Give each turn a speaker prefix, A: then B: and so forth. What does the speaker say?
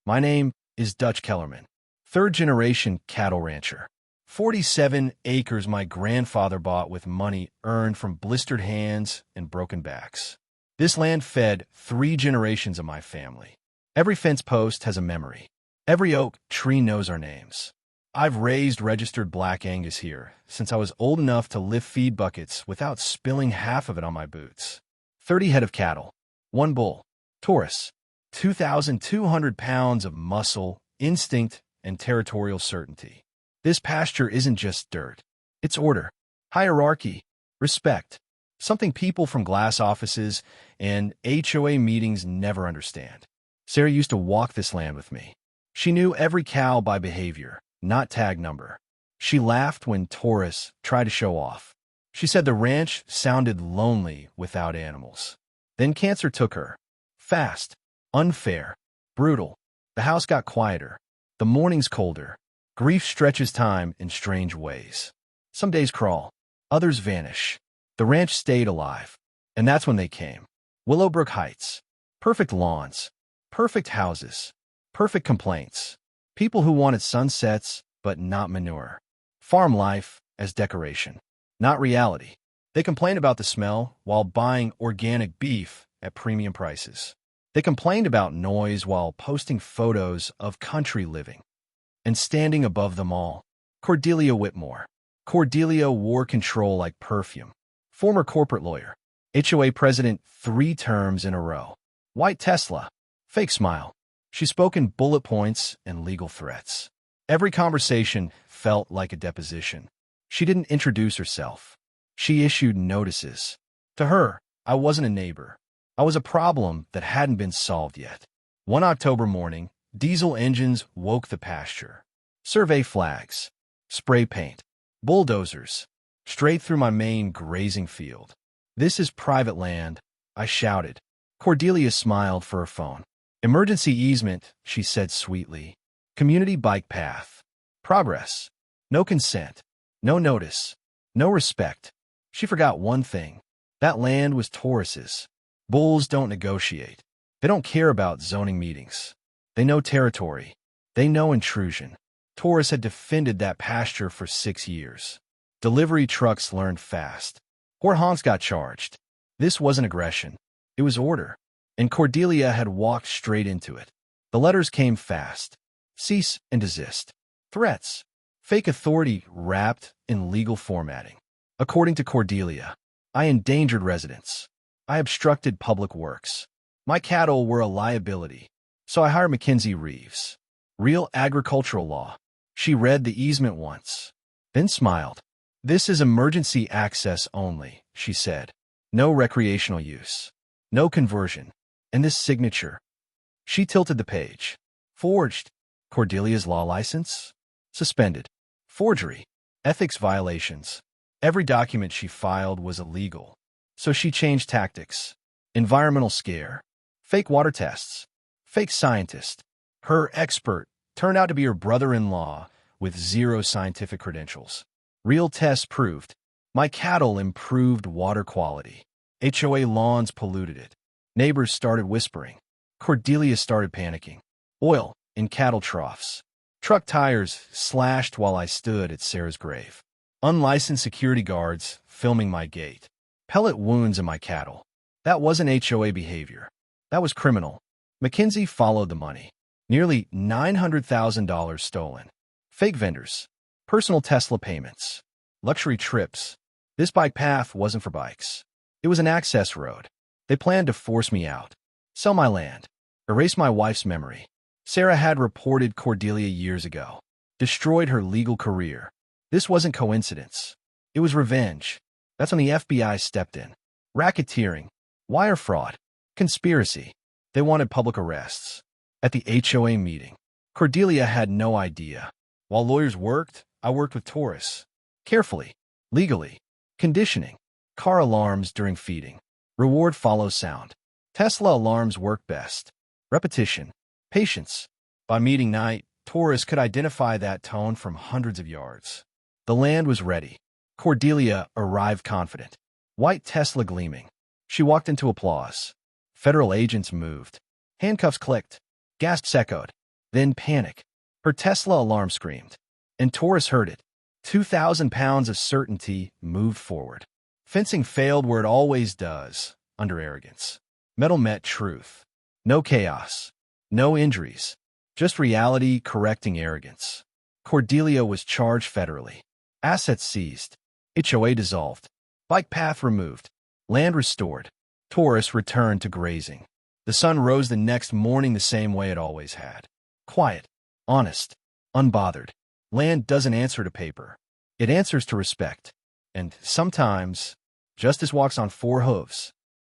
A: My name is Dutch Kellerman, third-generation cattle rancher. 47 acres my grandfather bought with money earned from blistered hands and broken backs. This land fed 3 generations of my family. Every fence post has a memory. Every oak tree knows our names. I've raised registered Black Angus here since I was old enough to lift feed buckets without spilling half of it on my boots. 30 head of cattle, 1 bull, Taurus, 2,200 pounds of muscle, instinct, and territorial certainty. This pasture isn't just dirt. It's order, hierarchy, respect, something people from glass offices and HOA meetings never understand. Sarah used to walk this land with me. She knew every cow by behavior, not tag number. She laughed when Taurus tried to show off. She said the ranch sounded lonely without animals. Then cancer took her. Fast, unfair, brutal. The house got quieter. The mornings colder. Grief stretches time in strange ways. Some days crawl. Others vanish. The ranch stayed alive. And that's when they came. Willowbrook Heights. Perfect lawns. Perfect houses. Perfect complaints. People who wanted sunsets, but not manure. Farm life as decoration, not reality. They complained about the smell while buying organic beef at premium prices. They complained about noise while posting photos of country living. And standing above them all, Cordelia Whitmore. Cordelia wore control like perfume. Former corporate lawyer. HOA president 3 terms in a row. White Tesla. Fake smile. She spoke in bullet points and legal threats. Every conversation felt like a deposition. She didn't introduce herself. She issued notices. To her, I wasn't a neighbor. I was a problem that hadn't been solved yet. One October morning, diesel engines woke the pasture. Survey flags, spray paint, bulldozers, straight through my main grazing field. "This is private land," I shouted. Cordelia smiled for her phone. "Emergency easement," she said sweetly. "Community bike path. Progress. No consent. No notice. No respect." She forgot one thing. That land was Taurus's. Bulls don't negotiate. They don't care about zoning meetings. They know territory. They know intrusion. Taurus had defended that pasture for 6 years. Delivery trucks learned fast. Honks got charged. This wasn't aggression. It was order. And Cordelia had walked straight into it. The letters came fast. Cease and desist. Threats. Fake authority wrapped in legal formatting. According to Cordelia, I endangered residents. I obstructed public works. My cattle were a liability. So I hired Mackenzie Reeves. Real agricultural law. She read the easement once, then smiled. "This is emergency access only," she said. "No recreational use. No conversion. And this signature." She tilted the page. Forged. Cordelia's law license? Suspended. Forgery. Ethics violations. Every document she filed was illegal. So she changed tactics. Environmental scare. Fake water tests. Fake scientist. Her expert turned out to be her brother-in-law with 0 scientific credentials. Real tests proved my cattle improved water quality. HOA lawns polluted it. Neighbors started whispering. Cordelia started panicking. Oil in cattle troughs. Truck tires slashed while I stood at Sarah's grave. Unlicensed security guards filming my gate. Pellet wounds in my cattle. That wasn't HOA behavior. That was criminal. Mackenzie followed the money. Nearly $900,000 stolen. Fake vendors. Personal Tesla payments. Luxury trips. This bike path wasn't for bikes. It was an access road. They planned to force me out. Sell my land. Erase my wife's memory. Sarah had reported Cordelia years ago. Destroyed her legal career. This wasn't coincidence. It was revenge. That's when the FBI stepped in. Racketeering. Wire fraud. Conspiracy. They wanted public arrests. At the HOA meeting, Cordelia had no idea. While lawyers worked, I worked with Taurus. Carefully. Legally. Conditioning. Car alarms during feeding. Reward follows sound. Tesla alarms work best. Repetition. Patience. By meeting night, Taurus could identify that tone from hundreds of yards. The land was ready. Cordelia arrived confident. White Tesla gleaming. She walked into applause. Federal agents moved. Handcuffs clicked. Gasps echoed. Then panic. Her Tesla alarm screamed. And Taurus heard it. 2,000 pounds of certainty moved forward. Fencing failed where it always does, under arrogance. Metal met truth. No chaos. No injuries. Just reality correcting arrogance. Cordelia was charged federally. Assets seized. HOA dissolved. Bike path removed. Land restored. Taurus returned to grazing. The sun rose the next morning the same way it always had. Quiet. Honest. Unbothered. Land doesn't answer to paper. It answers to respect. And sometimes, justice walks on four hooves.